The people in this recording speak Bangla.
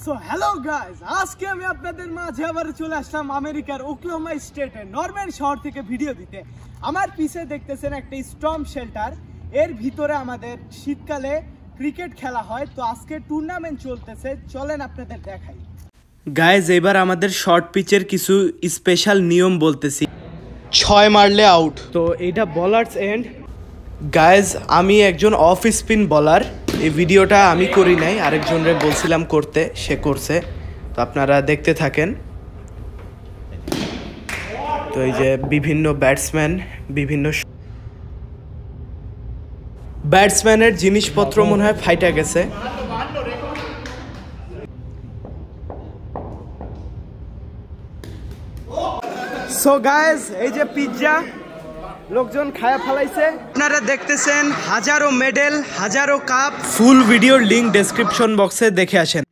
সো হ্যালো গাইস, আজকে আমি আপনাদের মাঝে আবার চলে আসলাম আমেরিকার ওকলাহোমা স্টেটের নরম্যান শহর থেকে ভিডিও দিতে। আমার পিছে দেখতেছেন একটা স্টর্ম শেল্টার, এর ভিতরে আমাদের শীতকালে ক্রিকেট খেলা হয়। তো আজকে টুর্নামেন্ট চলতেছে, চলেন আপনাদের দেখাই। গাইস, এবার আমাদের শর্ট পিচের কিছু স্পেশাল নিয়ম বলতেছি। 6 মারলে আউট। তো এইটা বলারস এন্ড। গাইজ, আমি একজন অফ স্পিন বলার। এই ভিডিওটা আমি করি নাই, আরেকজনরে বলছিলাম করতে, সে করছে। তো আপনারা দেখতে থাকেন। তো এই যে বিভিন্ন ব্যাটসম্যানের জিনিসপত্র মনে হয় ফাইটা গেছে। সো গাইজ, এই যে পিৎজা লোকজন খায়া ফেলাইছে। আপনারা দেখতেছেন হাজারো মেডেল, হাজারো কাপ। ফুল ভিডিওর লিঙ্ক ডেসক্রিপশন বক্সে দেখে আসেন।